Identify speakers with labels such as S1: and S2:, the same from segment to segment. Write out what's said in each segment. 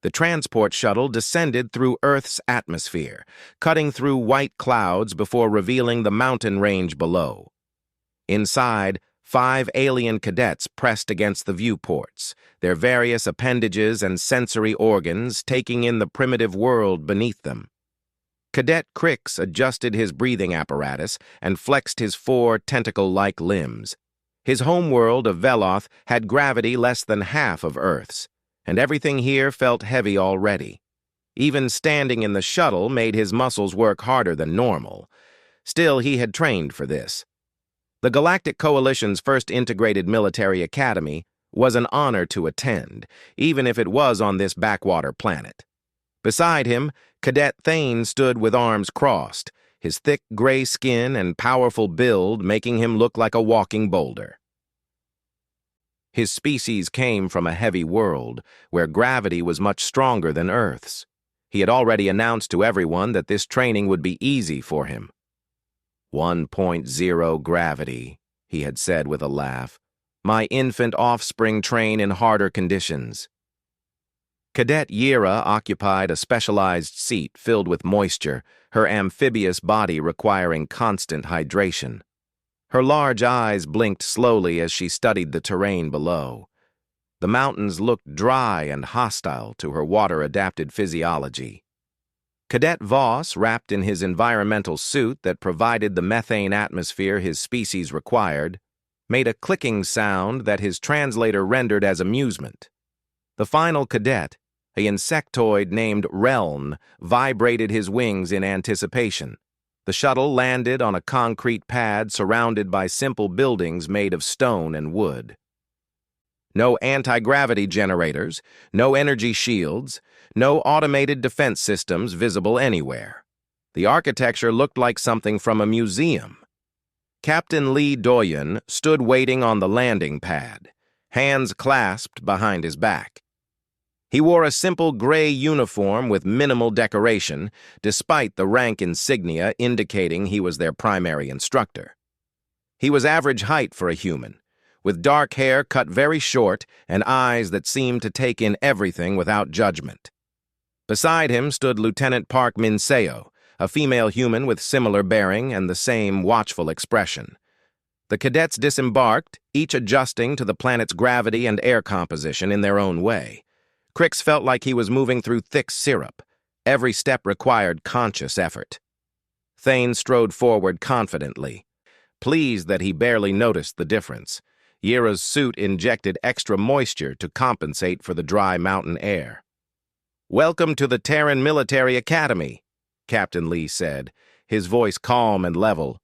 S1: The transport shuttle descended through Earth's atmosphere, cutting through white clouds before revealing the mountain range below. Inside, 5 alien cadets pressed against the viewports, their various appendages and sensory organs taking in the primitive world beneath them. Cadet Crix adjusted his breathing apparatus and flexed his 4 tentacle-like limbs. His homeworld of Veloth had gravity less than half of Earth's, and everything here felt heavy already. Even standing in the shuttle made his muscles work harder than normal. Still, he had trained for this. The Galactic Coalition's first integrated military academy was an honor to attend, even if it was on this backwater planet. Beside him, Cadet Thane stood with arms crossed, his thick gray skin and powerful build making him look like a walking boulder. His species came from a heavy world, where gravity was much stronger than Earth's. He had already announced to everyone that this training would be easy for him. 1.0 gravity, he had said with a laugh. My infant offspring train in harder conditions. Cadet Yera occupied a specialized seat filled with moisture, her amphibious body requiring constant hydration. Her large eyes blinked slowly as she studied the terrain below. The mountains looked dry and hostile to her water-adapted physiology. Cadet Voss, wrapped in his environmental suit that provided the methane atmosphere his species required, made a clicking sound that his translator rendered as amusement. The final cadet, an insectoid named Reln, vibrated his wings in anticipation. The shuttle landed on a concrete pad surrounded by simple buildings made of stone and wood. No anti-gravity generators, no energy shields, no automated defense systems visible anywhere. The architecture looked like something from a museum. Captain Lee Doyen stood waiting on the landing pad, hands clasped behind his back. He wore a simple gray uniform with minimal decoration, despite the rank insignia indicating he was their primary instructor. He was average height for a human, with dark hair cut very short and eyes that seemed to take in everything without judgment. Beside him stood Lieutenant Park Minseo, a female human with similar bearing and the same watchful expression. The cadets disembarked, each adjusting to the planet's gravity and air composition in their own way. Crix felt like he was moving through thick syrup. Every step required conscious effort. Thane strode forward confidently, pleased that he barely noticed the difference. Yera's suit injected extra moisture to compensate for the dry mountain air. "Welcome to the Terran Military Academy," Captain Lee said, his voice calm and level.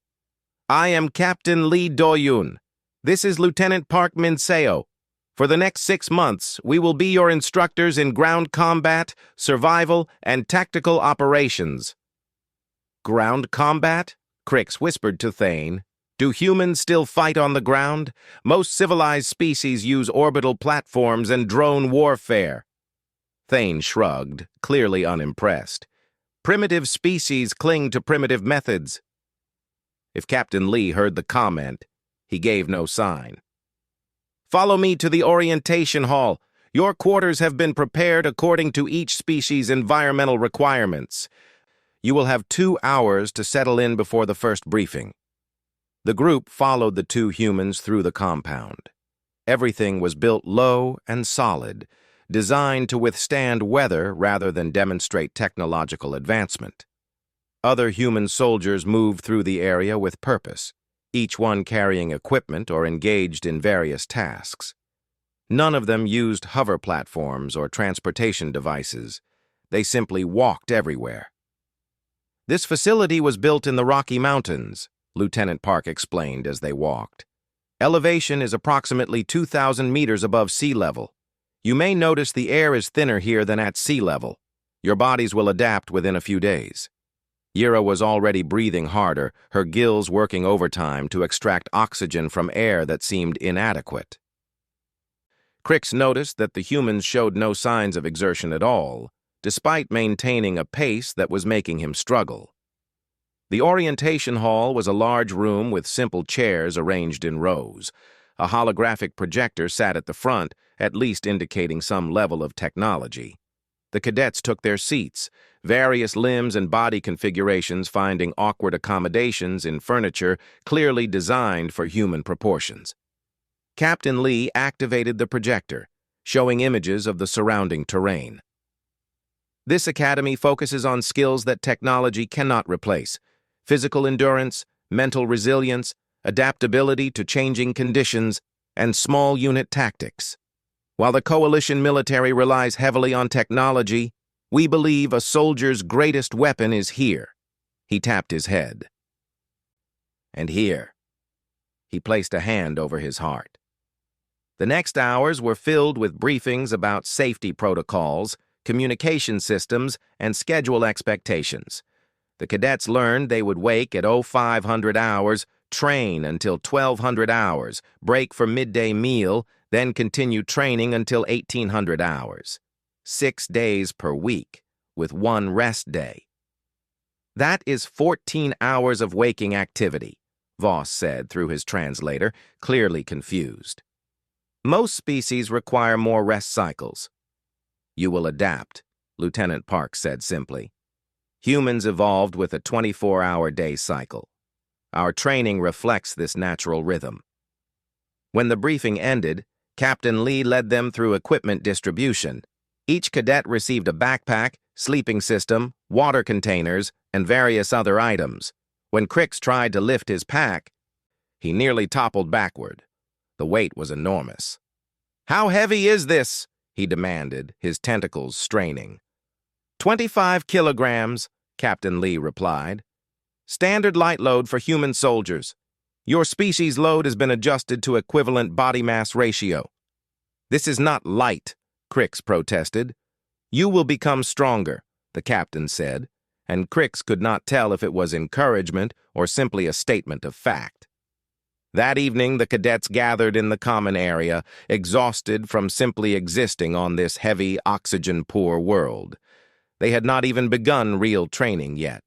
S1: "I am Captain Lee Doyun. This is Lieutenant Park Minseo. For the next 6 months, we will be your instructors in ground combat, survival, and tactical operations." "Ground combat?" Crix whispered to Thane. "Do humans still fight on the ground? Most civilized species use orbital platforms and drone warfare." Thane shrugged, clearly unimpressed. "Primitive species cling to primitive methods." If Captain Lee heard the comment, he gave no sign. "Follow me to the orientation hall. Your quarters have been prepared according to each species' environmental requirements. You will have 2 hours to settle in before the first briefing." The group followed the 2 humans through the compound. Everything was built low and solid, designed to withstand weather rather than demonstrate technological advancement. Other human soldiers moved through the area with purpose, each one carrying equipment or engaged in various tasks. None of them used hover platforms or transportation devices. They simply walked everywhere. "This facility was built in the Rocky Mountains," Lieutenant Park explained as they walked. "Elevation is approximately 2,000 meters above sea level. You may notice the air is thinner here than at sea level. Your bodies will adapt within a few days." Yera was already breathing harder, her gills working overtime to extract oxygen from air that seemed inadequate. Crix noticed that the humans showed no signs of exertion at all, despite maintaining a pace that was making him struggle. The orientation hall was a large room with simple chairs arranged in rows. A holographic projector sat at the front, at least indicating some level of technology. The cadets took their seats, various limbs and body configurations finding awkward accommodations in furniture clearly designed for human proportions. Captain Lee activated the projector, showing images of the surrounding terrain. This academy focuses on skills that technology cannot replace: physical endurance, mental resilience, adaptability to changing conditions, and small unit tactics. While the coalition military relies heavily on technology, we believe a soldier's greatest weapon is here. He tapped his head. And here. He placed a hand over his heart. The next hours were filled with briefings about safety protocols, communication systems, and schedule expectations. The cadets learned they would wake at 0500 hours, train until 1200 hours, break for midday meal, then continue training until 1800 hours. 6 days per week, with 1 rest day. That is 14 hours of waking activity, Voss said through his translator, clearly confused. Most species require more rest cycles. You will adapt, Lieutenant Park said simply. Humans evolved with a 24-hour day cycle. Our training reflects this natural rhythm. When the briefing ended, Captain Lee led them through equipment distribution. Each cadet received a backpack, sleeping system, water containers, and various other items. When Crix tried to lift his pack, he nearly toppled backward. The weight was enormous. "How heavy is this?" he demanded, his tentacles straining. 25 kilograms, Captain Lee replied. "Standard light load for human soldiers. Your species load has been adjusted to equivalent body mass ratio." "This is not light," Crix protested. "You will become stronger," the captain said, and Crix could not tell if it was encouragement or simply a statement of fact. That evening, the cadets gathered in the common area, exhausted from simply existing on this heavy, oxygen-poor world. They had not even begun real training yet.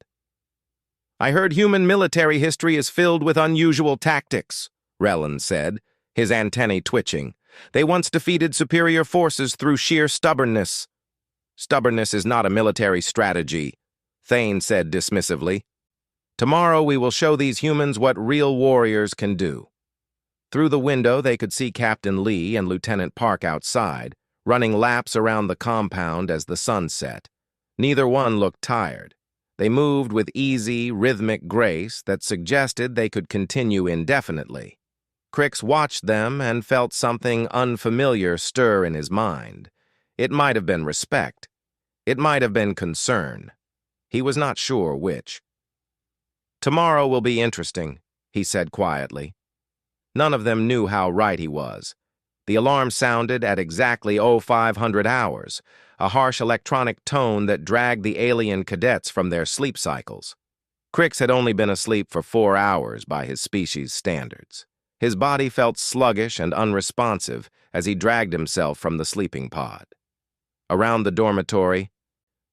S1: "I heard human military history is filled with unusual tactics," Rellan said, his antennae twitching. "They once defeated superior forces through sheer stubbornness." "Stubbornness is not a military strategy," Thane said dismissively. "Tomorrow we will show these humans what real warriors can do." Through the window they could see Captain Lee and Lieutenant Park outside, running laps around the compound as the sun set. Neither one looked tired. They moved with easy, rhythmic grace that suggested they could continue indefinitely. Crix watched them and felt something unfamiliar stir in his mind. It might have been respect. It might have been concern. He was not sure which. "Tomorrow will be interesting," he said quietly. None of them knew how right he was. The alarm sounded at exactly 0500 hours, a harsh electronic tone that dragged the alien cadets from their sleep cycles. Crix had only been asleep for 4 hours by his species' standards. His body felt sluggish and unresponsive as he dragged himself from the sleeping pod. Around the dormitory,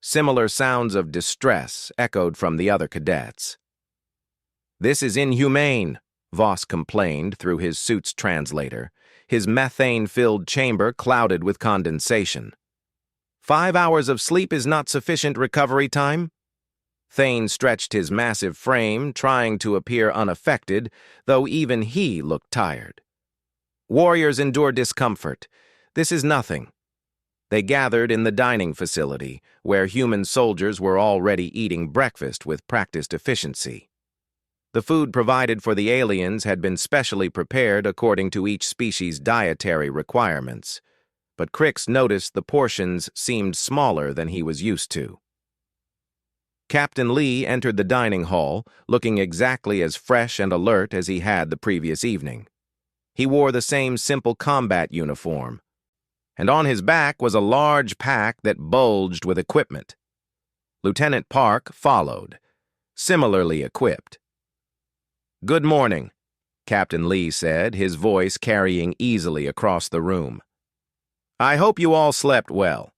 S1: similar sounds of distress echoed from the other cadets. "This is inhumane," Voss complained through his suit's translator, his methane-filled chamber clouded with condensation. 5 hours of sleep is not sufficient recovery time?" Thane stretched his massive frame, trying to appear unaffected, though even he looked tired. "Warriors endure discomfort. This is nothing." They gathered in the dining facility, where human soldiers were already eating breakfast with practiced efficiency. The food provided for the aliens had been specially prepared according to each species' dietary requirements, but Crix noticed the portions seemed smaller than he was used to. Captain Lee entered the dining hall, looking exactly as fresh and alert as he had the previous evening. He wore the same simple combat uniform, and on his back was a large pack that bulged with equipment. Lieutenant Park followed, similarly equipped. "Good morning," Captain Lee said, his voice carrying easily across the room. "I hope you all slept well.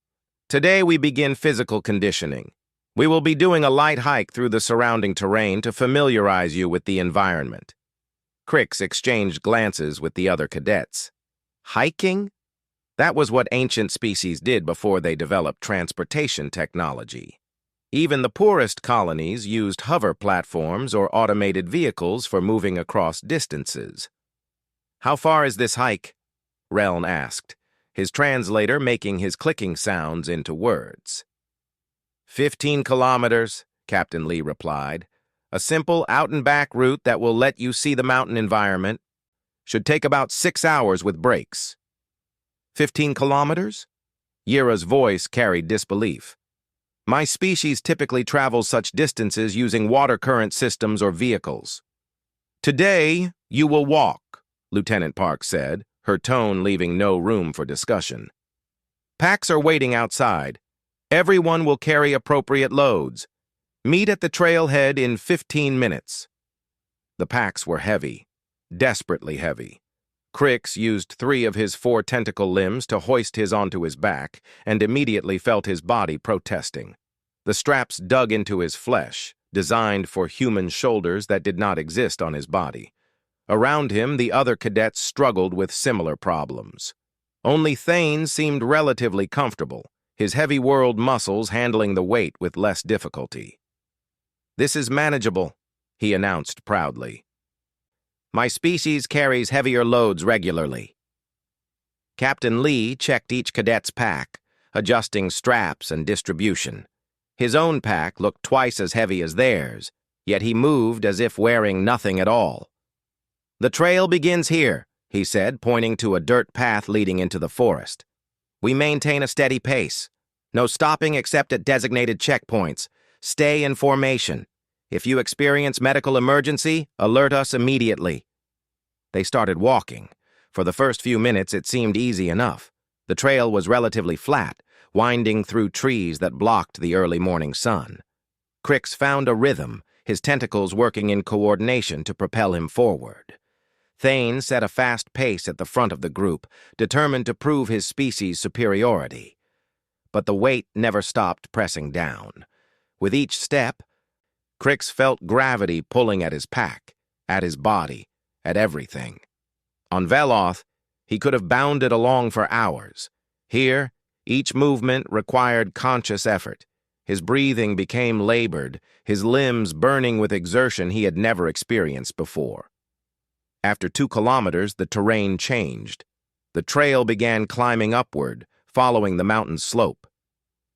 S1: Today we begin physical conditioning. We will be doing a light hike through the surrounding terrain to familiarize you with the environment." Crix exchanged glances with the other cadets. "Hiking?" That was what ancient species did before they developed transportation technology. Even the poorest colonies used hover platforms or automated vehicles for moving across distances. "How far is this hike?" Reln asked, his translator making his clicking sounds into words. 15 kilometers, Captain Lee replied. "A simple out-and-back route that will let you see the mountain environment. Should take about 6 hours with breaks." 15 kilometers? Yira's voice carried disbelief. "My species typically travels such distances using water current systems or vehicles." "Today, you will walk," Lieutenant Park said, her tone leaving no room for discussion. "Packs are waiting outside. Everyone will carry appropriate loads. Meet at the trailhead in 15 minutes. The packs were heavy, desperately heavy. Crix used 3 of his 4 tentacle limbs to hoist his onto his back and immediately felt his body protesting. The straps dug into his flesh, designed for human shoulders that did not exist on his body. Around him, the other cadets struggled with similar problems. Only Thane seemed relatively comfortable, his heavy world muscles handling the weight with less difficulty. "This is manageable," he announced proudly. "My species carries heavier loads regularly." Captain Lee checked each cadet's pack, adjusting straps and distribution. His own pack looked twice as heavy as theirs, yet he moved as if wearing nothing at all. "The trail begins here," he said, pointing to a dirt path leading into the forest. "We maintain a steady pace. No stopping except at designated checkpoints. Stay in formation. If you experience medical emergency, alert us immediately." They started walking. For the first few minutes, it seemed easy enough. The trail was relatively flat, winding through trees that blocked the early morning sun. Crix found a rhythm, his tentacles working in coordination to propel him forward. Thane set a fast pace at the front of the group, determined to prove his species' superiority. But the weight never stopped pressing down. With each step, Crix felt gravity pulling at his pack, at his body, at everything. On Veloth, he could have bounded along for hours. Here, each movement required conscious effort. His breathing became labored, his limbs burning with exertion he had never experienced before. After 2 kilometers, the terrain changed. The trail began climbing upward, following the mountain slope.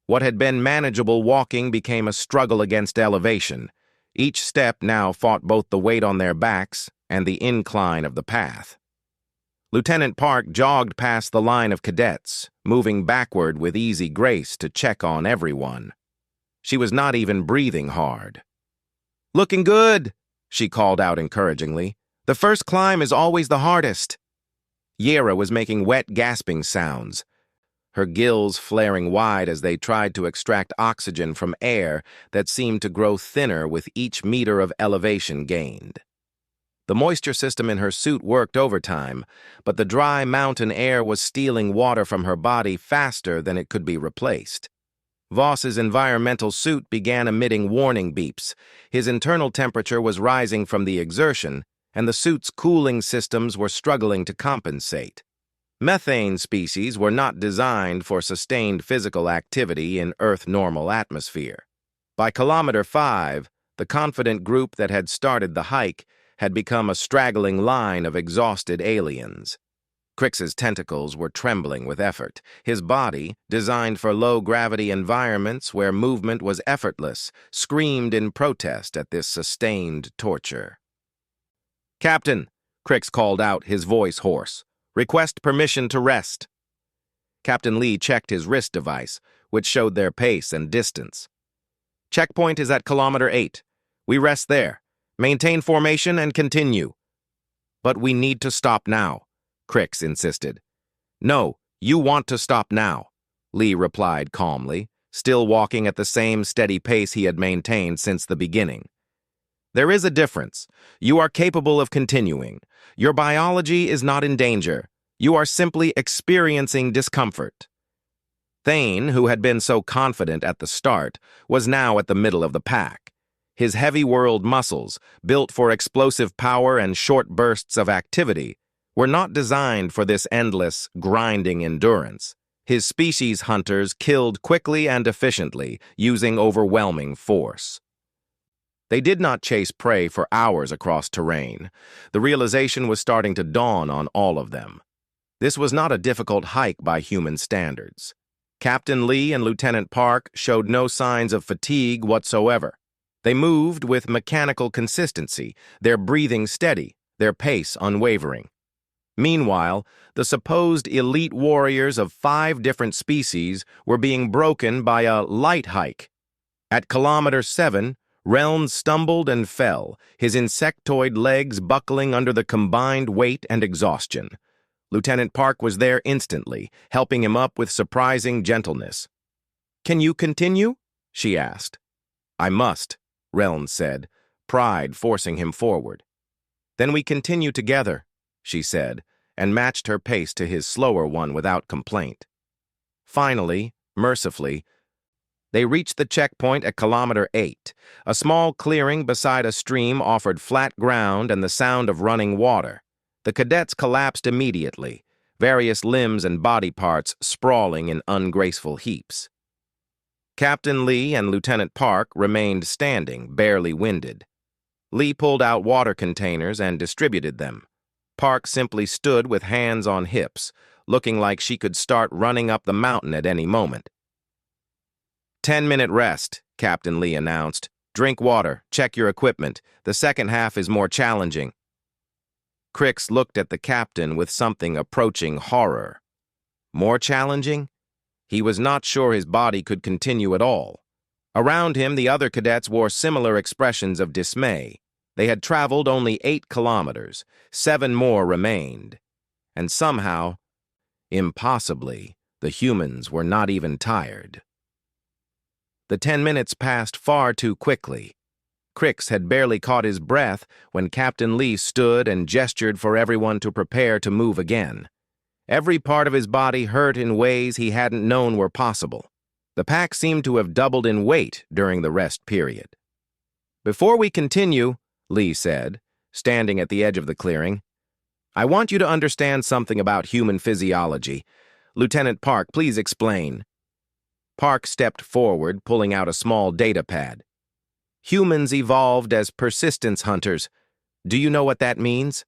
S1: What had been manageable walking became a struggle against elevation. Each step now fought both the weight on their backs and the incline of the path. Lieutenant Park jogged past the line of cadets, moving backward with easy grace to check on everyone. She was not even breathing hard. "Looking good," she called out encouragingly. "The first climb is always the hardest." Yira was making wet, gasping sounds, her gills flaring wide as they tried to extract oxygen from air that seemed to grow thinner with each meter of elevation gained. The moisture system in her suit worked overtime, but the dry mountain air was stealing water from her body faster than it could be replaced. Voss's environmental suit began emitting warning beeps. His internal temperature was rising from the exertion, and the suit's cooling systems were struggling to compensate. Methane species were not designed for sustained physical activity in Earth-normal atmosphere. By kilometer 5, the confident group that had started the hike had become a straggling line of exhausted aliens. Crix's tentacles were trembling with effort. His body, designed for low-gravity environments where movement was effortless, screamed in protest at this sustained torture. "Captain," Crix called out, his voice hoarse. "Request permission to rest." Captain Lee checked his wrist device, which showed their pace and distance. "Checkpoint is at kilometer 8. We rest there. Maintain formation and continue." "But we need to stop now," Crix insisted. "No, you want to stop now," Lee replied calmly, still walking at the same steady pace he had maintained since the beginning. "There is a difference. You are capable of continuing. Your biology is not in danger. You are simply experiencing discomfort." Thane, who had been so confident at the start, was now at the middle of the pack. His heavy world muscles, built for explosive power and short bursts of activity, were not designed for this endless, grinding endurance. His species hunters killed quickly and efficiently, using overwhelming force. They did not chase prey for hours across terrain. The realization was starting to dawn on all of them. This was not a difficult hike by human standards. Captain Lee and Lieutenant Park showed no signs of fatigue whatsoever. They moved with mechanical consistency, their breathing steady, their pace unwavering. Meanwhile, the supposed elite warriors of 5 different species were being broken by a light hike. At kilometer 7, Realm stumbled and fell, his insectoid legs buckling under the combined weight and exhaustion. Lieutenant Park was there instantly, helping him up with surprising gentleness. "Can you continue?" she asked. "I must," Realm said, pride forcing him forward. "Then we continue together," she said, and matched her pace to his slower one without complaint. Finally, mercifully, they reached the checkpoint at kilometer 8. A small clearing beside a stream offered flat ground and the sound of running water. The cadets collapsed immediately, various limbs and body parts sprawling in ungraceful heaps. Captain Lee and Lieutenant Park remained standing, barely winded. Lee pulled out water containers and distributed them. Park simply stood with hands on hips, looking like she could start running up the mountain at any moment. 10-minute rest, Captain Lee announced. "Drink water, check your equipment. The second half is more challenging." Crix looked at the captain with something approaching horror. More challenging? He was not sure his body could continue at all. Around him, the other cadets wore similar expressions of dismay. They had traveled only 8 kilometers. 7 more remained. And somehow, impossibly, the humans were not even tired. The 10 minutes passed far too quickly. Crix had barely caught his breath when Captain Lee stood and gestured for everyone to prepare to move again. Every part of his body hurt in ways he hadn't known were possible. The pack seemed to have doubled in weight during the rest period. "Before we continue," Lee said, standing at the edge of the clearing, "I want you to understand something about human physiology. Lieutenant Park, please explain." Park stepped forward, pulling out a small data pad. "Humans evolved as persistence hunters. Do you know what that means?"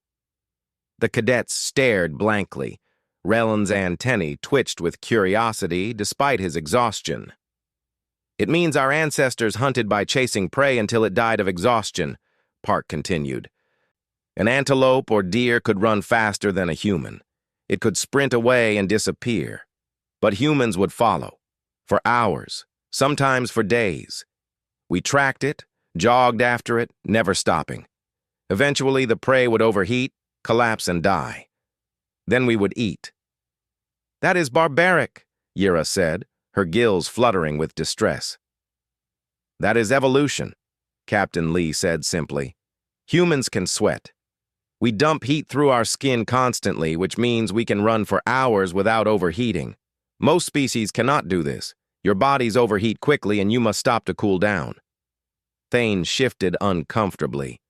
S1: The cadets stared blankly. Rellen's antennae twitched with curiosity despite his exhaustion. "It means our ancestors hunted by chasing prey until it died of exhaustion," Park continued. "An antelope or deer could run faster than a human. It could sprint away and disappear. But humans would follow. For hours, sometimes for days. We tracked it, jogged after it, never stopping. Eventually, the prey would overheat, collapse, and die. Then we would eat." "That is barbaric," Yira said, her gills fluttering with distress. "That is evolution," Captain Lee said simply. "Humans can sweat. We dump heat through our skin constantly, which means we can run for hours without overheating. Most species cannot do this. Your bodies overheat quickly and you must stop to cool down." Thane shifted uncomfortably.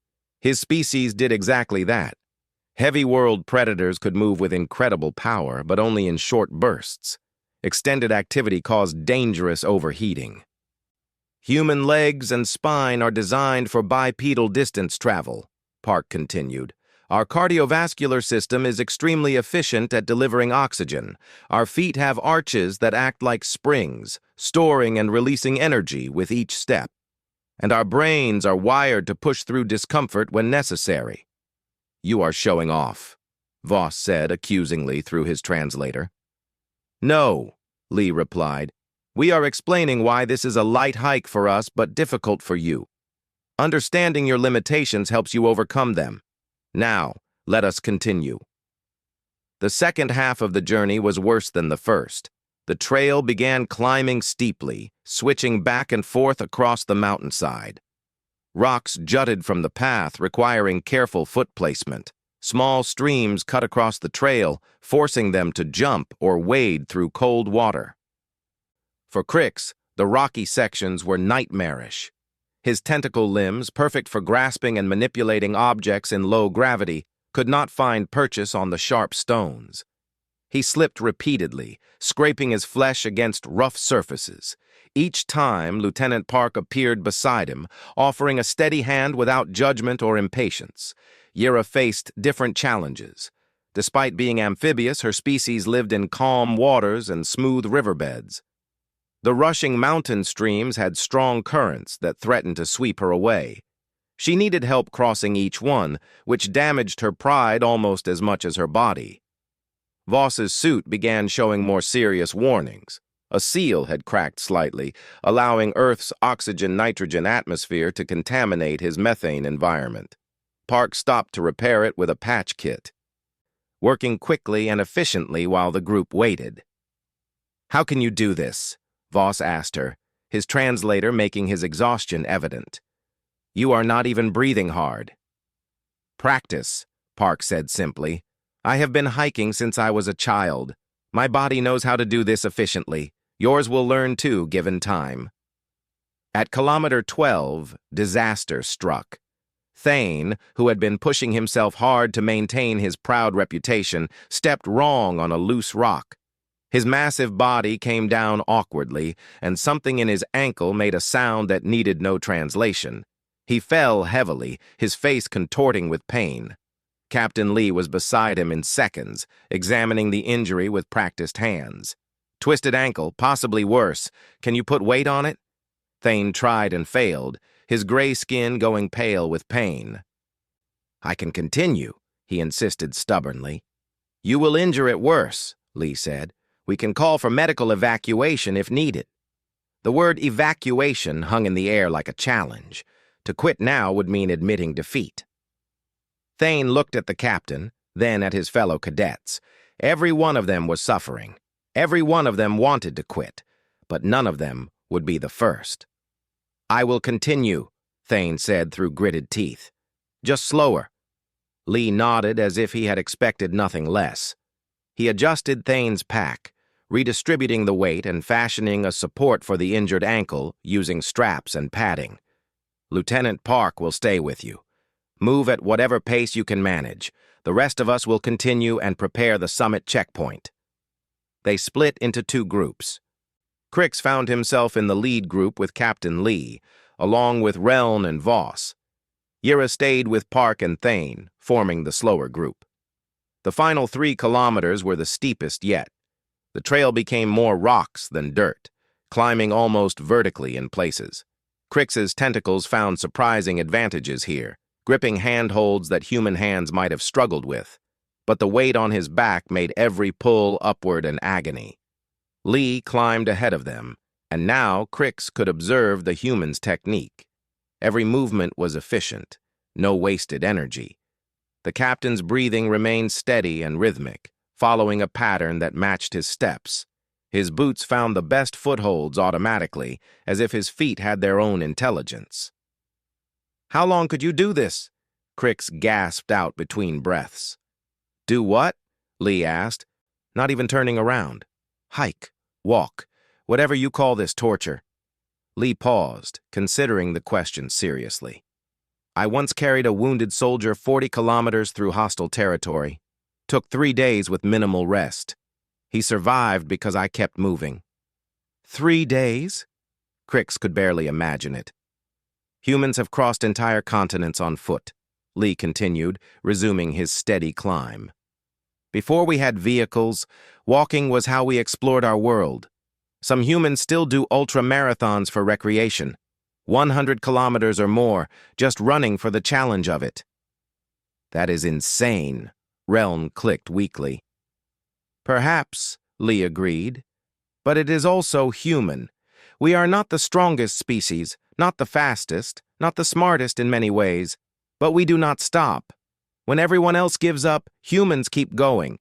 S1: His species did exactly that. Heavy world predators could move with incredible power, but only in short bursts. Extended activity caused dangerous overheating. "Human legs and spine are designed for bipedal distance travel," Park continued. "Our cardiovascular system is extremely efficient at delivering oxygen. Our feet have arches that act like springs, storing and releasing energy with each step. And our brains are wired to push through discomfort when necessary." "You are showing off," Voss said accusingly through his translator. "No," Lee replied. "We are explaining why this is a light hike for us but difficult for you. Understanding your limitations helps you overcome them. Now, let us continue." The second half of the journey was worse than the first. The trail began climbing steeply, switching back and forth across the mountainside. Rocks jutted from the path, requiring careful foot placement. Small streams cut across the trail, forcing them to jump or wade through cold water. For Crix, the rocky sections were nightmarish. His tentacle limbs, perfect for grasping and manipulating objects in low gravity, could not find purchase on the sharp stones. He slipped repeatedly, scraping his flesh against rough surfaces. Each time, Lieutenant Park appeared beside him, offering a steady hand without judgment or impatience. Yira faced different challenges. Despite being amphibious, her species lived in calm waters and smooth riverbeds. The rushing mountain streams had strong currents that threatened to sweep her away. She needed help crossing each one, which damaged her pride almost as much as her body. Voss's suit began showing more serious warnings. A seal had cracked slightly, allowing Earth's oxygen-nitrogen atmosphere to contaminate his methane environment. Park stopped to repair it with a patch kit, working quickly and efficiently while the group waited. "How can you do this?" Voss asked her, his translator making his exhaustion evident. "You are not even breathing hard." "Practice," Park said simply. "I have been hiking since I was a child. My body knows how to do this efficiently. Yours will learn too, given time." At kilometer 12, disaster struck. Thane, who had been pushing himself hard to maintain his proud reputation, stepped wrong on a loose rock. His massive body came down awkwardly, and something in his ankle made a sound that needed no translation. He fell heavily, his face contorting with pain. Captain Lee was beside him in seconds, examining the injury with practiced hands. "Twisted ankle, possibly worse. Can you put weight on it?" Thane tried and failed, his gray skin going pale with pain. "I can continue," he insisted stubbornly. "You will injure it worse," Lee said. "We can call for medical evacuation if needed." The word evacuation hung in the air like a challenge. To quit now would mean admitting defeat. Thane looked at the captain, then at his fellow cadets. Every one of them was suffering. Every one of them wanted to quit, but none of them would be the first. "I will continue," Thane said through gritted teeth. "Just slower." Lee nodded as if he had expected nothing less. He adjusted Thane's pack, redistributing the weight and fashioning a support for the injured ankle using straps and padding. "Lieutenant Park will stay with you. Move at whatever pace you can manage. The rest of us will continue and prepare the summit checkpoint." They split into two groups. Crix found himself in the lead group with Captain Lee, along with Reln and Voss. Yira stayed with Park and Thane, forming the slower group. The final 3 kilometers were the steepest yet. The trail became more rocks than dirt, climbing almost vertically in places. Crix's tentacles found surprising advantages here, gripping handholds that human hands might have struggled with. But the weight on his back made every pull upward an agony. Lee climbed ahead of them, and now Crix could observe the human's technique. Every movement was efficient, no wasted energy. The captain's breathing remained steady and rhythmic, following a pattern that matched his steps. His boots found the best footholds automatically, as if his feet had their own intelligence. "How long could you do this?" Crix gasped out between breaths. "Do what?" Lee asked, not even turning around. "Hike, walk, whatever you call this torture." Lee paused, considering the question seriously. "I once carried a wounded soldier 40 kilometers through hostile territory. Took 3 days with minimal rest. He survived because I kept moving." 3 days? Crix could barely imagine it. "Humans have crossed entire continents on foot," Lee continued, resuming his steady climb. "Before we had vehicles, walking was how we explored our world. Some humans still do ultra-marathons for recreation, 100 kilometers or more, just running for the challenge of it." "That is insane," Relm clicked weakly. "Perhaps," Lee agreed, "but it is also human. We are not the strongest species, not the fastest, not the smartest in many ways, but we do not stop. When everyone else gives up, humans keep going.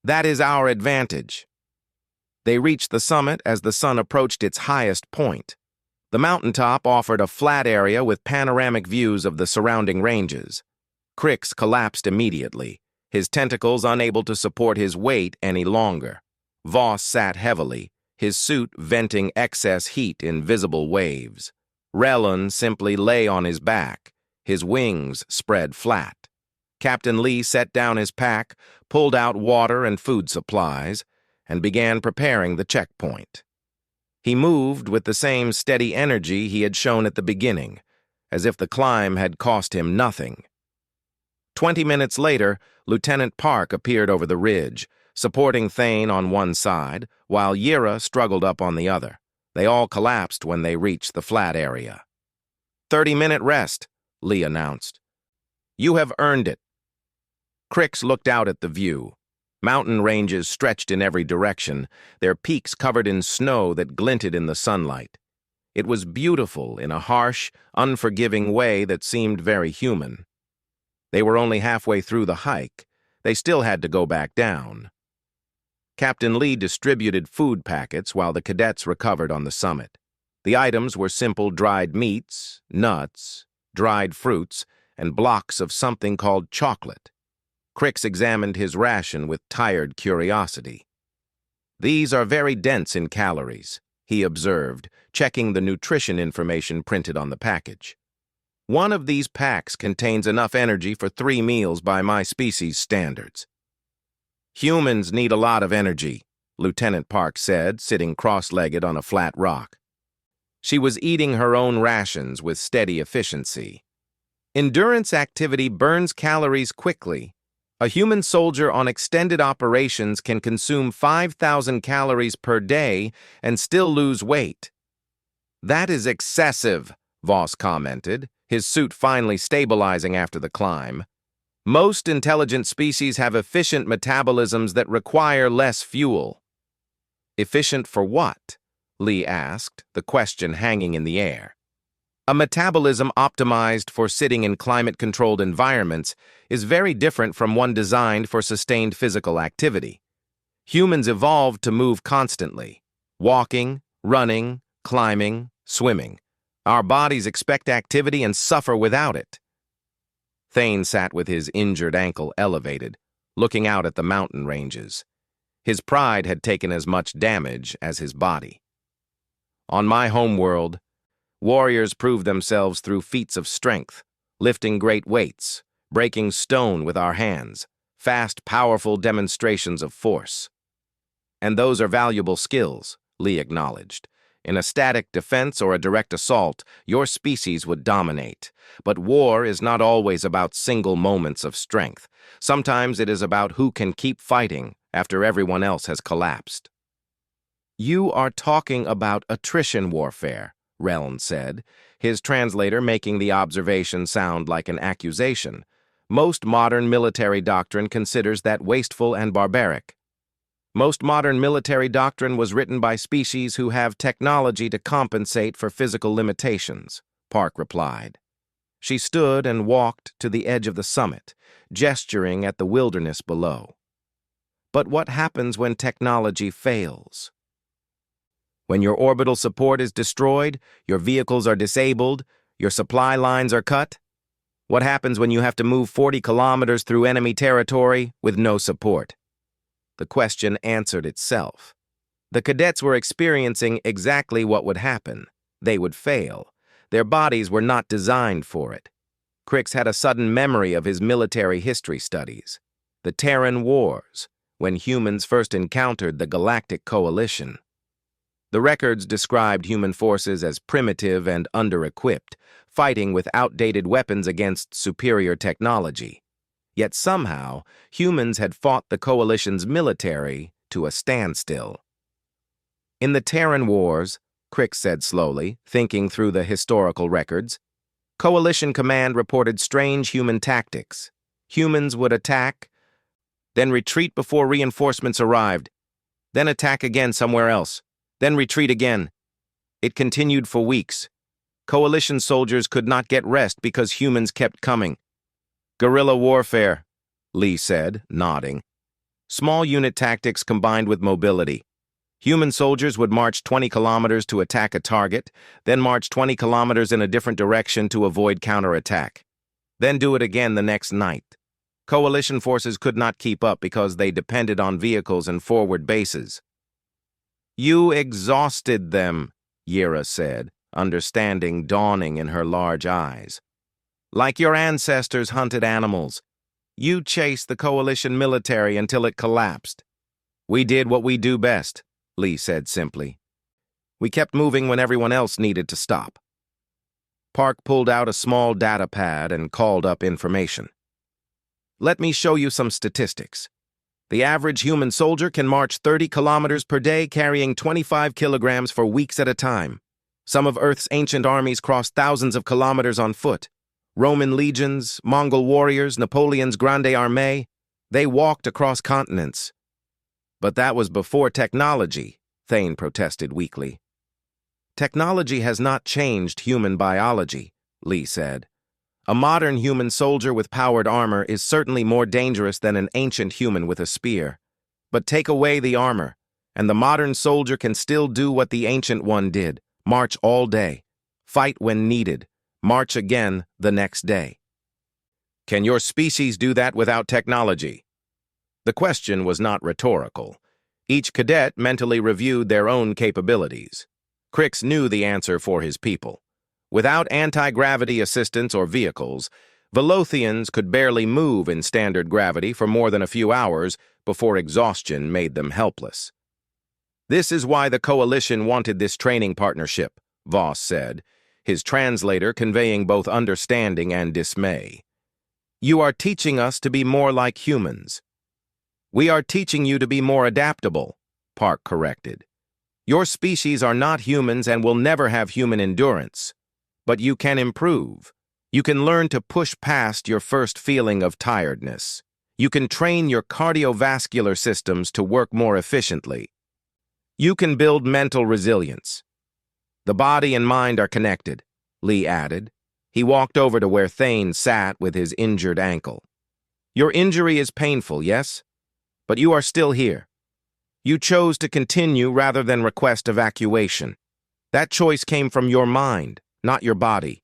S1: That is our advantage." They reached the summit as the sun approached its highest point. The mountaintop offered a flat area with panoramic views of the surrounding ranges. Crix collapsed immediately, his tentacles unable to support his weight any longer. Voss sat heavily, his suit venting excess heat in visible waves. Reln simply lay on his back, his wings spread flat. Captain Lee set down his pack, pulled out water and food supplies, and began preparing the checkpoint. He moved with the same steady energy he had shown at the beginning, as if the climb had cost him nothing. 20 minutes later, Lieutenant Park appeared over the ridge, supporting Thane on one side, while Yira struggled up on the other. They all collapsed when they reached the flat area. 30-minute rest, Lee announced. You have earned it. Crix looked out at the view. Mountain ranges stretched in every direction, their peaks covered in snow that glinted in the sunlight. It was beautiful in a harsh, unforgiving way that seemed very human. They were only halfway through the hike. They still had to go back down. Captain Lee distributed food packets while the cadets recovered on the summit. The items were simple dried meats, nuts, dried fruits, and blocks of something called chocolate. Crix examined his ration with tired curiosity. These are very dense in calories, he observed, checking the nutrition information printed on the package. One of these packs contains enough energy for 3 meals by my species standards. Humans need a lot of energy, Lieutenant Park said, sitting cross-legged on a flat rock. She was eating her own rations with steady efficiency. Endurance activity burns calories quickly. A human soldier on extended operations can consume 5,000 calories per day and still lose weight. That is excessive, Voss commented, his suit finally stabilizing after the climb. Most intelligent species have efficient metabolisms that require less fuel. Efficient for what? Lee asked, the question hanging in the air. A metabolism optimized for sitting in climate-controlled environments is very different from one designed for sustained physical activity. Humans evolved to move constantly, walking, running, climbing, swimming. Our bodies expect activity and suffer without it. Thane sat with his injured ankle elevated, looking out at the mountain ranges. His pride had taken as much damage as his body. On my homeworld, warriors prove themselves through feats of strength, lifting great weights, breaking stone with our hands, fast, powerful demonstrations of force. And those are valuable skills, Lee acknowledged. In a static defense or a direct assault, your species would dominate. But war is not always about single moments of strength. Sometimes it is about who can keep fighting after everyone else has collapsed. You are talking about attrition warfare, Reln said, his translator making the observation sound like an accusation. Most modern military doctrine considers that wasteful and barbaric. Most modern military doctrine was written by species who have technology to compensate for physical limitations, Park replied. She stood and walked to the edge of the summit, gesturing at the wilderness below. But what happens when technology fails? When your orbital support is destroyed, your vehicles are disabled, your supply lines are cut? What happens when you have to move 40 kilometers through enemy territory with no support? The question answered itself. The cadets were experiencing exactly what would happen. They would fail. Their bodies were not designed for it. Crix had a sudden memory of his military history studies. The Terran Wars, when humans first encountered the Galactic Coalition. The records described human forces as primitive and under-equipped, fighting with outdated weapons against superior technology. Yet somehow, humans had fought the Coalition's military to a standstill. In the Terran Wars, Crix said slowly, thinking through the historical records, Coalition Command reported strange human tactics. Humans would attack, then retreat before reinforcements arrived, then attack again somewhere else, then retreat again. It continued for weeks. Coalition soldiers could not get rest because humans kept coming. Guerrilla warfare, Lee said, nodding. Small unit tactics combined with mobility. Human soldiers would march 20 kilometers to attack a target, then march 20 kilometers in a different direction to avoid counterattack. Then do it again the next night. Coalition forces could not keep up because they depended on vehicles and forward bases. You exhausted them, Yira said, understanding dawning in her large eyes. Like your ancestors hunted animals. You chased the coalition military until it collapsed. We did what we do best, Lee said simply. We kept moving when everyone else needed to stop. Park pulled out a small data pad and called up information. Let me show you some statistics. The average human soldier can march 30 kilometers per day, carrying 25 kilograms for weeks at a time. Some of Earth's ancient armies crossed thousands of kilometers on foot. Roman legions, Mongol warriors, Napoleon's Grande Armée, they walked across continents. But that was before technology, Thane protested weakly. Technology has not changed human biology, Lee said. A modern human soldier with powered armor is certainly more dangerous than an ancient human with a spear. But take away the armor, and the modern soldier can still do what the ancient one did, march all day, fight when needed, march again the next day. Can your species do that without technology? The question was not rhetorical. Each cadet mentally reviewed their own capabilities. Crix knew the answer for his people. Without anti-gravity assistance or vehicles, Velothians could barely move in standard gravity for more than a few hours before exhaustion made them helpless. This is why the Coalition wanted this training partnership, Voss said, his translator conveying both understanding and dismay. You are teaching us to be more like humans. We are teaching you to be more adaptable, Park corrected. Your species are not humans and will never have human endurance. But you can improve. You can learn to push past your first feeling of tiredness. You can train your cardiovascular systems to work more efficiently. You can build mental resilience. The body and mind are connected, Lee added. He walked over to where Thane sat with his injured ankle. Your injury is painful, yes? But you are still here. You chose to continue rather than request evacuation. That choice came from your mind, not your body.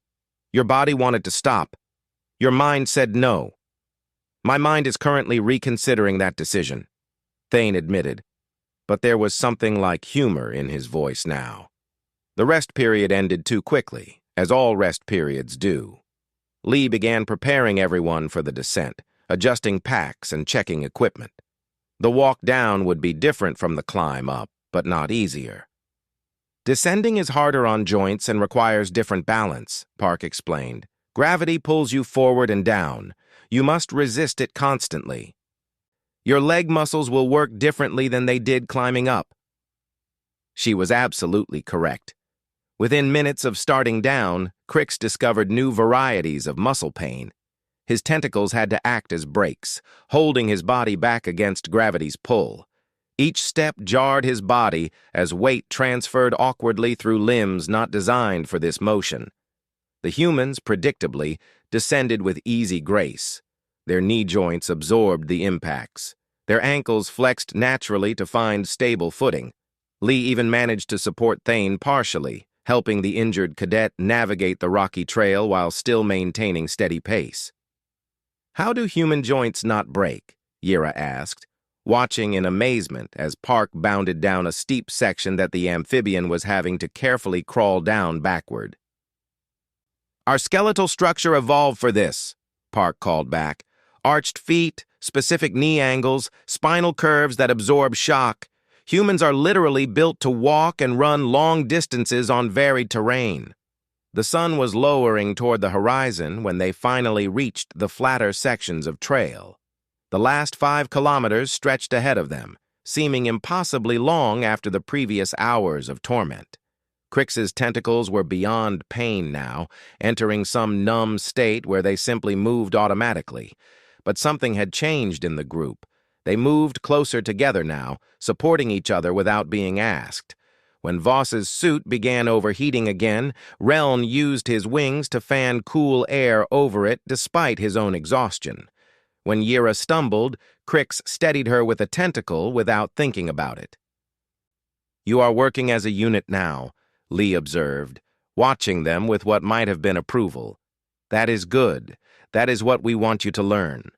S1: Your body wanted to stop. Your mind said no. My mind is currently reconsidering that decision, Thane admitted, but there was something like humor in his voice now. The rest period ended too quickly, as all rest periods do. Lee began preparing everyone for the descent, adjusting packs and checking equipment. The walk down would be different from the climb up, but not easier. Descending is harder on joints and requires different balance, Park explained. Gravity pulls you forward and down. You must resist it constantly. Your leg muscles will work differently than they did climbing up. She was absolutely correct. Within minutes of starting down, Crix discovered new varieties of muscle pain. His tentacles had to act as brakes, holding his body back against gravity's pull. Each step jarred his body as weight transferred awkwardly through limbs not designed for this motion. The humans, predictably, descended with easy grace. Their knee joints absorbed the impacts. Their ankles flexed naturally to find stable footing. Lee even managed to support Thane partially, helping the injured cadet navigate the rocky trail while still maintaining steady pace. How do human joints not break? Yira asked, watching in amazement as Park bounded down a steep section that the amphibian was having to carefully crawl down backward. Our skeletal structure evolved for this, Park called back. Arched feet, specific knee angles, spinal curves that absorb shock. Humans are literally built to walk and run long distances on varied terrain. The sun was lowering toward the horizon when they finally reached the flatter sections of trail. The last 5 kilometers stretched ahead of them, seeming impossibly long after the previous hours of torment. Crix's tentacles were beyond pain now, entering some numb state where they simply moved automatically. But something had changed in the group. They moved closer together now, supporting each other without being asked. When Voss's suit began overheating again, Reln used his wings to fan cool air over it despite his own exhaustion. When Yira stumbled, Crix steadied her with a tentacle without thinking about it. You are working as a unit now, Lee observed, watching them with what might have been approval. That is good. That is what we want you to learn.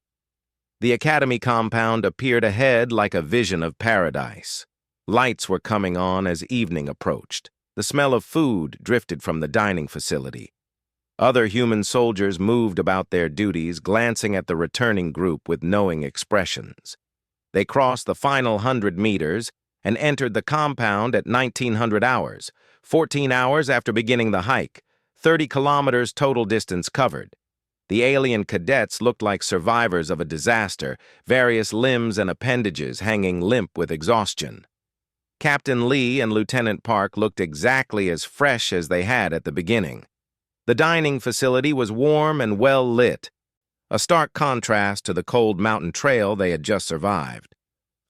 S1: The academy compound appeared ahead like a vision of paradise. Lights were coming on as evening approached. The smell of food drifted from the dining facility. Other human soldiers moved about their duties, glancing at the returning group with knowing expressions. They crossed the final 100 meters and entered the compound at 1900 hours, 14 hours after beginning the hike, 30 kilometers total distance covered. The alien cadets looked like survivors of a disaster, various limbs and appendages hanging limp with exhaustion. Captain Lee and Lieutenant Park looked exactly as fresh as they had at the beginning. The dining facility was warm and well lit, a stark contrast to the cold mountain trail they had just survived.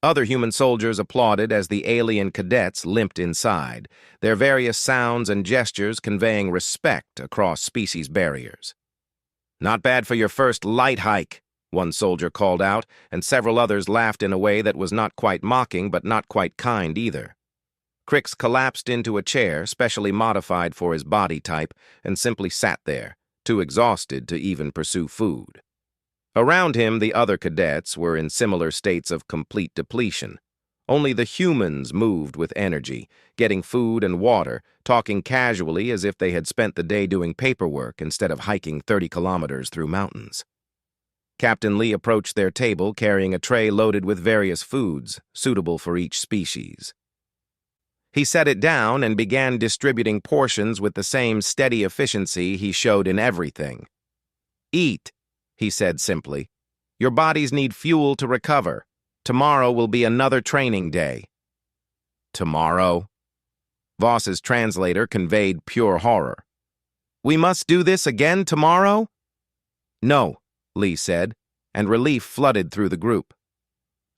S1: Other human soldiers applauded as the alien cadets limped inside, their various sounds and gestures conveying respect across species barriers. "Not bad for your first light hike," one soldier called out, and several others laughed in a way that was not quite mocking but not quite kind either. Crix collapsed into a chair specially modified for his body type and simply sat there, too exhausted to even pursue food. Around him, the other cadets were in similar states of complete depletion. Only the humans moved with energy, getting food and water, talking casually as if they had spent the day doing paperwork instead of hiking 30 kilometers through mountains. Captain Lee approached their table carrying a tray loaded with various foods, suitable for each species. He set it down and began distributing portions with the same steady efficiency he showed in everything. "Eat," he said simply. "Your bodies need fuel to recover. Tomorrow will be another training day." "Tomorrow?" Voss's translator conveyed pure horror. "We must do this again tomorrow?" "No," Lee said, and relief flooded through the group.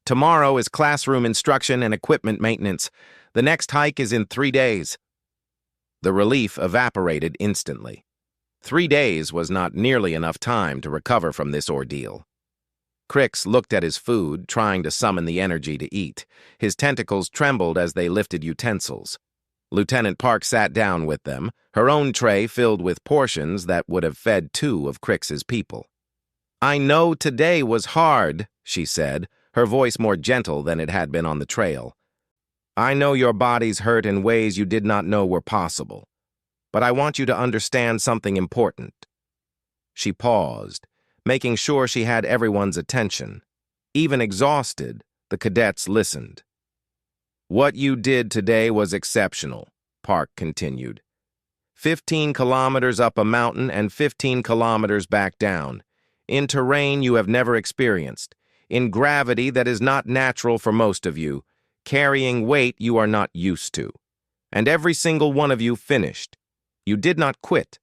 S1: "Tomorrow is classroom instruction and equipment maintenance. The next hike is in 3 days." The relief evaporated instantly. 3 days was not nearly enough time to recover from this ordeal. Crix looked at his food, trying to summon the energy to eat. His tentacles trembled as they lifted utensils. Lieutenant Park sat down with them, her own tray filled with portions that would have fed 2 of Crix's people. "I know today was hard," she said, her voice more gentle than it had been on the trail. "I know your bodies hurt in ways you did not know were possible. But I want you to understand something important." She paused, making sure she had everyone's attention. Even exhausted, the cadets listened. "What you did today was exceptional," Park continued. 15 kilometers up a mountain and 15 kilometers back down, in terrain you have never experienced, in gravity that is not natural for most of you, carrying weight you are not used to. And every single one of you finished. You did not quit.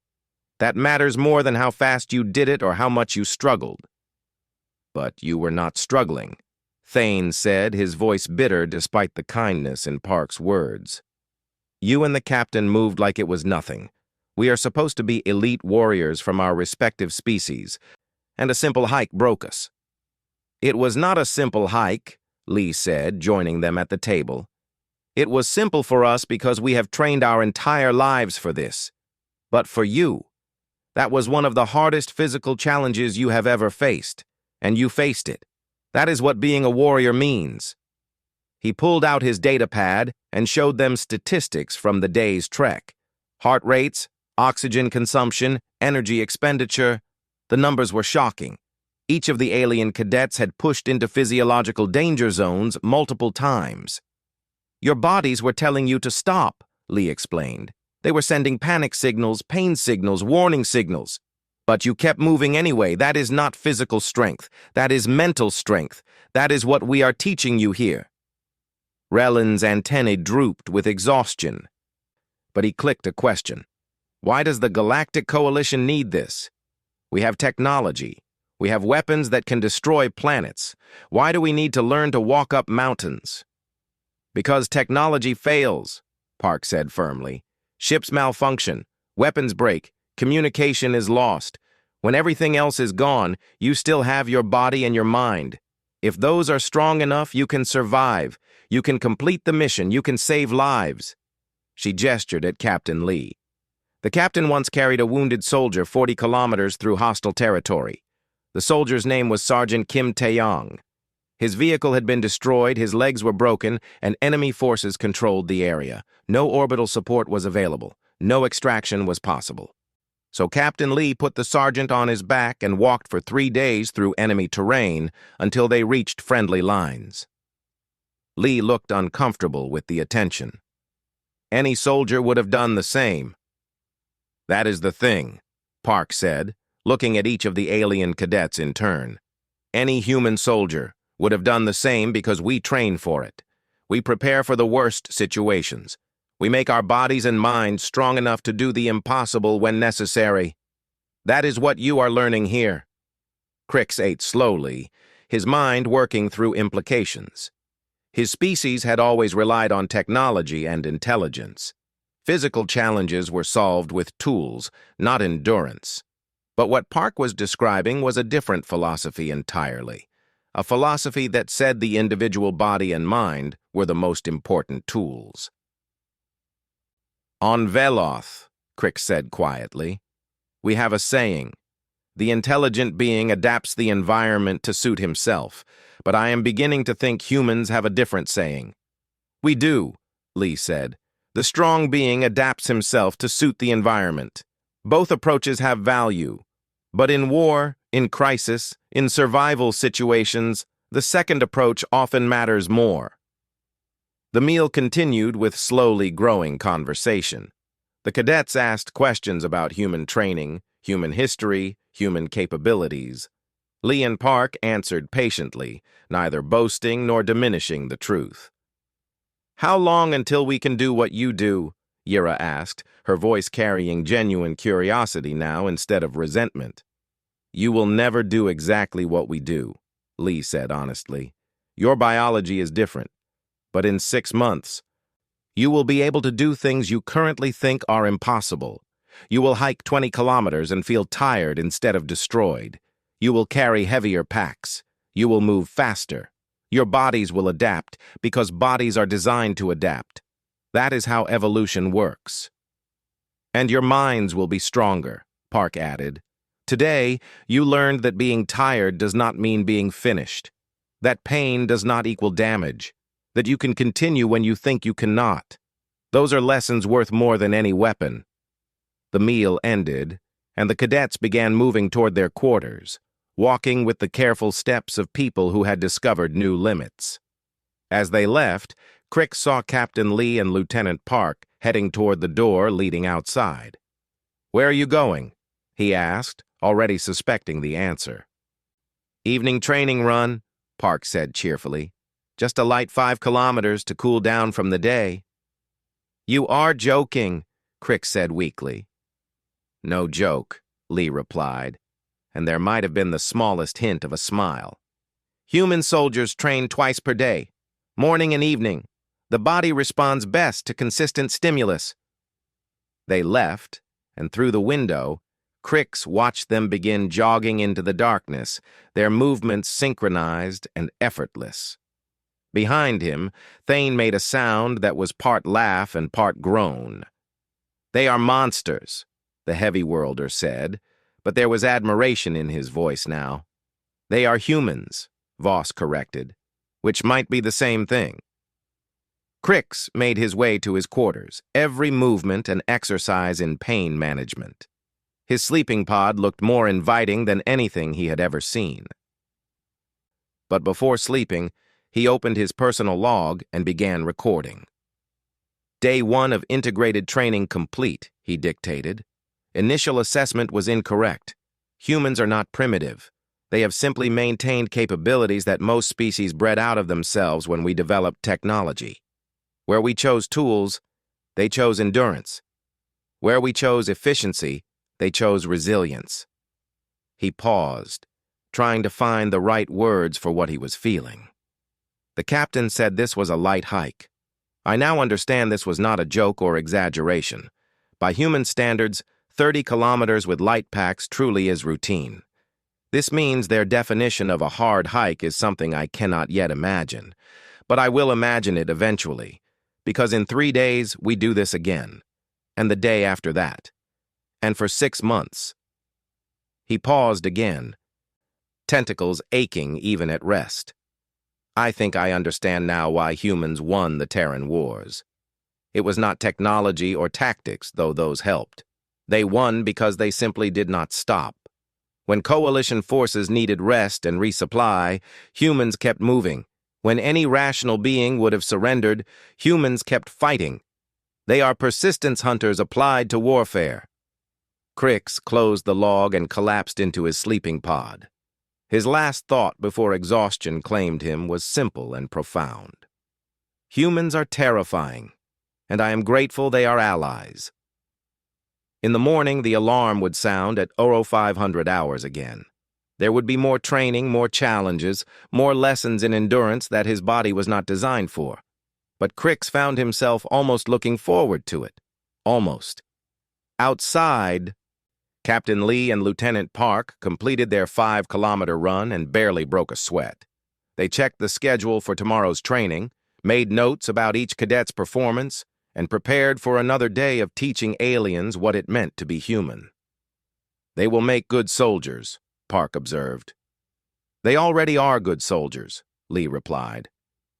S1: That matters more than how fast you did it or how much you struggled." "But you were not struggling," Thane said, his voice bitter despite the kindness in Park's words. "You and the captain moved like it was nothing. We are supposed to be elite warriors from our respective species, and a simple hike broke us." "It was not a simple hike," Lee said, joining them at the table. "It was simple for us because we have trained our entire lives for this. But for you, that was one of the hardest physical challenges you have ever faced, and you faced it. That is what being a warrior means." He pulled out his data pad and showed them statistics from the day's trek. Heart rates, oxygen consumption, energy expenditure. The numbers were shocking. Each of the alien cadets had pushed into physiological danger zones multiple times. "Your bodies were telling you to stop," Lee explained. "They were sending panic signals, pain signals, warning signals. But you kept moving anyway. That is not physical strength. That is mental strength. That is what we are teaching you here." Rellen's antennae drooped with exhaustion. But he clicked a question. "Why does the Galactic Coalition need this? We have technology. We have weapons that can destroy planets. Why do we need to learn to walk up mountains?" "Because technology fails," Park said firmly. "Ships malfunction, weapons break, communication is lost. When everything else is gone, you still have your body and your mind. If those are strong enough, you can survive. You can complete the mission. You can save lives." She gestured at Captain Lee. "The captain once carried a wounded soldier 40 kilometers through hostile territory. The soldier's name was Sergeant Kim Taeyong. His vehicle had been destroyed, his legs were broken, and enemy forces controlled the area. No orbital support was available. No extraction was possible. So Captain Lee put the sergeant on his back and walked for 3 days through enemy terrain until they reached friendly lines. Lee looked uncomfortable with the attention. Any soldier would have done the same. That is the thing, Park said, looking at each of the alien cadets in turn. Any human soldier would have done the same because we train for it. We prepare for the worst situations. We make our bodies and minds strong enough to do the impossible when necessary. That is what you are learning here. Crix ate slowly, his mind working through implications. His species had always relied on technology and intelligence. Physical challenges were solved with tools, not endurance. But what Park was describing was a different philosophy entirely. A philosophy that said the individual body and mind were the most important tools. On Veloth, Crix said quietly, we have a saying. The intelligent being adapts the environment to suit himself, but I am beginning to think humans have a different saying. We do, Lee said. The strong being adapts himself to suit the environment. Both approaches have value. But in war, in crisis, in survival situations, the second approach often matters more. The meal continued with slowly growing conversation. The cadets asked questions about human training, human history, human capabilities. Lee and Park answered patiently, neither boasting nor diminishing the truth. How long until we can do what you do? Yira asked, her voice carrying genuine curiosity now instead of resentment. You will never do exactly what we do, Lee said honestly. Your biology is different. But in 6 months, you will be able to do things you currently think are impossible. You will hike 20 kilometers and feel tired instead of destroyed. You will carry heavier packs. You will move faster. Your bodies will adapt because bodies are designed to adapt. That is how evolution works. And your minds will be stronger, Park added. Today, you learned that being tired does not mean being finished. That pain does not equal damage. That you can continue when you think you cannot. Those are lessons worth more than any weapon. The meal ended, and the cadets began moving toward their quarters, walking with the careful steps of people who had discovered new limits. As they left, Crix saw Captain Lee and Lieutenant Park heading toward the door leading outside. Where are you going? He asked, already suspecting the answer. Evening training run, Park said cheerfully. Just a light 5 kilometers to cool down from the day. You are joking, Crix said weakly. No joke, Lee replied, and there might have been the smallest hint of a smile. Human soldiers train twice per day, morning and evening. The body responds best to consistent stimulus. They left, and through the window, Crix watched them begin jogging into the darkness, their movements synchronized and effortless. Behind him, Thane made a sound that was part laugh and part groan. They are monsters, the heavy worlder said, but there was admiration in his voice now. They are humans, Voss corrected, which might be the same thing. Crix made his way to his quarters, every movement an exercise in pain management. His sleeping pod looked more inviting than anything he had ever seen. But before sleeping, he opened his personal log and began recording. Day 1 of integrated training complete, he dictated. Initial assessment was incorrect. Humans are not primitive. They have simply maintained capabilities that most species bred out of themselves when we developed technology. Where we chose tools, they chose endurance. Where we chose efficiency, they chose resilience. He paused, trying to find the right words for what he was feeling. The captain said this was a light hike. I now understand this was not a joke or exaggeration. By human standards, 30 kilometers with light packs truly is routine. This means their definition of a hard hike is something I cannot yet imagine. But I will imagine it eventually, because in 3 days we do this again, and the day after that, and for 6 months. He paused again, tentacles aching even at rest. I think I understand now why humans won the Terran Wars. It was not technology or tactics, though those helped. They won because they simply did not stop. When coalition forces needed rest and resupply, humans kept moving. When any rational being would have surrendered, humans kept fighting. They are persistence hunters applied to warfare. Crix closed the log and collapsed into his sleeping pod. His last thought before exhaustion claimed him was simple and profound. Humans are terrifying, and I am grateful they are allies. In the morning, the alarm would sound at 0500 hours again. There would be more training, more challenges, more lessons in endurance that his body was not designed for. But Crix found himself almost looking forward to it. Almost. Outside, Captain Lee and Lieutenant Park completed their 5-kilometer run and barely broke a sweat. They checked the schedule for tomorrow's training, made notes about each cadet's performance, and prepared for another day of teaching aliens what it meant to be human. "They will make good soldiers," Park observed. "They already are good soldiers," Lee replied.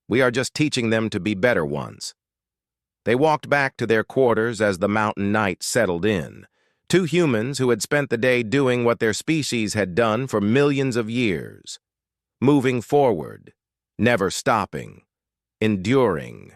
S1: "We are just teaching them to be better ones." They walked back to their quarters as the mountain night settled in. Two humans who had spent the day doing what their species had done for millions of years. Moving forward, never stopping, enduring.